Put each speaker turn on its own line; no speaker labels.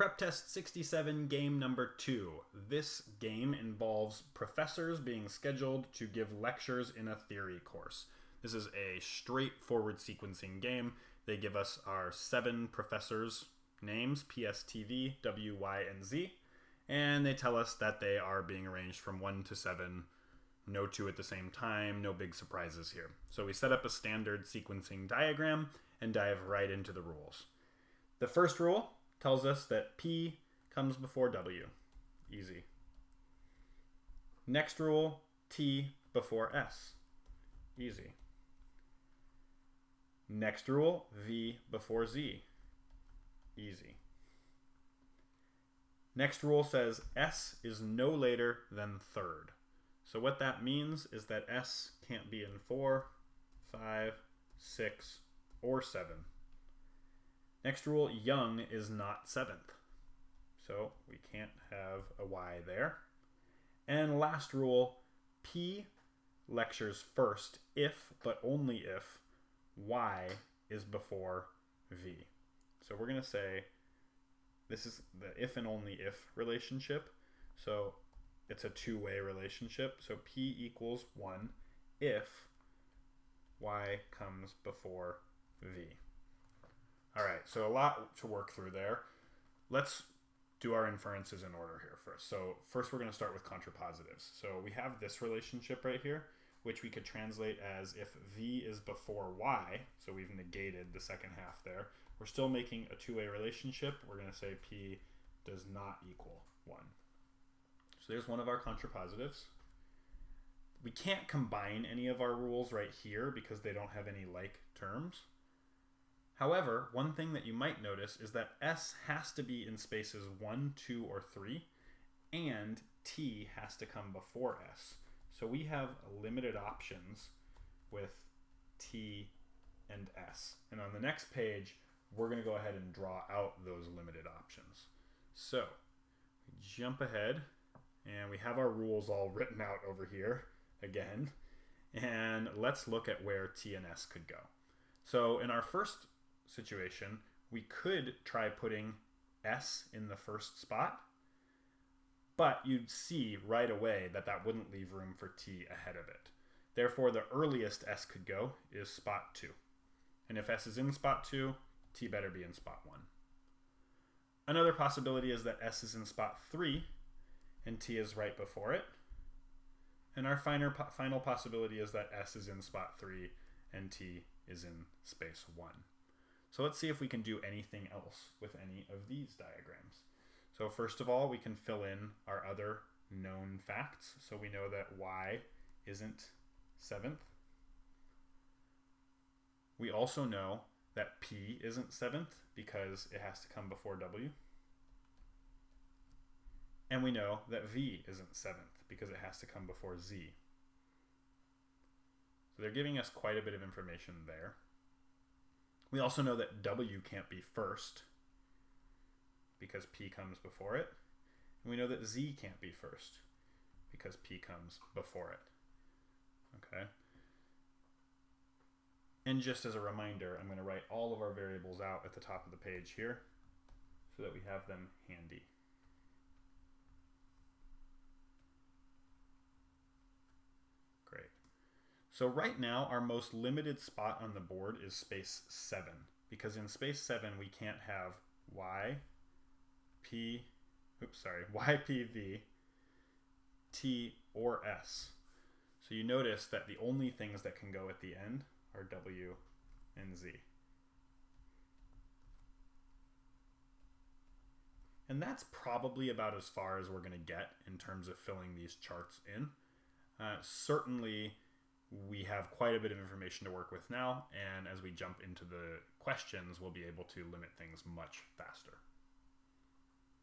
Prep Test 67, game number 2. This game involves professors being scheduled to give lectures in a theory course. This is a straightforward sequencing game. They give us our 7 professors' names, PSTV, W, Y, and Z, and they tell us that they are being arranged from 1 to 7, no 2 at the same time, no big surprises here. So we set up a standard sequencing diagram and dive right into the rules. The first rule tells us that P comes before W. Easy. Next rule, T before S. Easy. Next rule, V before Z. Easy. Next rule says S is no later than third. So what that means is that S can't be in 4, 5, 6, or 7. Next rule, young is not 7th. So we can't have a Y there. And last rule, P lectures first if, but only if, Y is before V. So we're going to say this is the if and only if relationship. So it's a two-way relationship. So P equals 1 if Y comes before V. All right, so a lot to work through there. Let's do our inferences in order here first. So first we're going to start with contrapositives. So we have this relationship right here, which we could translate as if V is before Y, so we've negated the second half there. We're still making a two-way relationship. We're going to say P does not equal 1. So there's one of our contrapositives. We can't combine any of our rules right here because they don't have any like terms. However, one thing that you might notice is that S has to be in spaces 1, 2, or 3, and T has to come before S. So we have limited options with T and S. And on the next page, we're going to go ahead and draw out those limited options. So we jump ahead, and we have our rules all written out over here again. And let's look at where T and S could go. So in our first situation, we could try putting S in the first spot, but you'd see right away that that wouldn't leave room for T ahead of it. Therefore, the earliest S could go is spot 2. And if S is in spot 2, T better be in spot 1. Another possibility is that S is in spot 3 and T is right before it. And our final possibility is that S is in spot 3 and T is in space 1. So let's see if we can do anything else with any of these diagrams. So first of all, we can fill in our other known facts. So we know that Y isn't 7th. We also know that P isn't 7th because it has to come before W. And we know that V isn't 7th because it has to come before Z. So they're giving us quite a bit of information there. We also know that W can't be first because P comes before it. And we know that Z can't be first because P comes before it. Okay. And just as a reminder, I'm going to write all of our variables out at the top of the page here so that we have them handy. Great. So right now, our most limited spot on the board is space 7, because in space 7, we can't have YPV, T, or S. So you notice that the only things that can go at the end are W and Z. And that's probably about as far as we're going to get in terms of filling these charts in. Certainly, we have quite a bit of information to work with now, and as we jump into the questions, we'll be able to limit things much faster.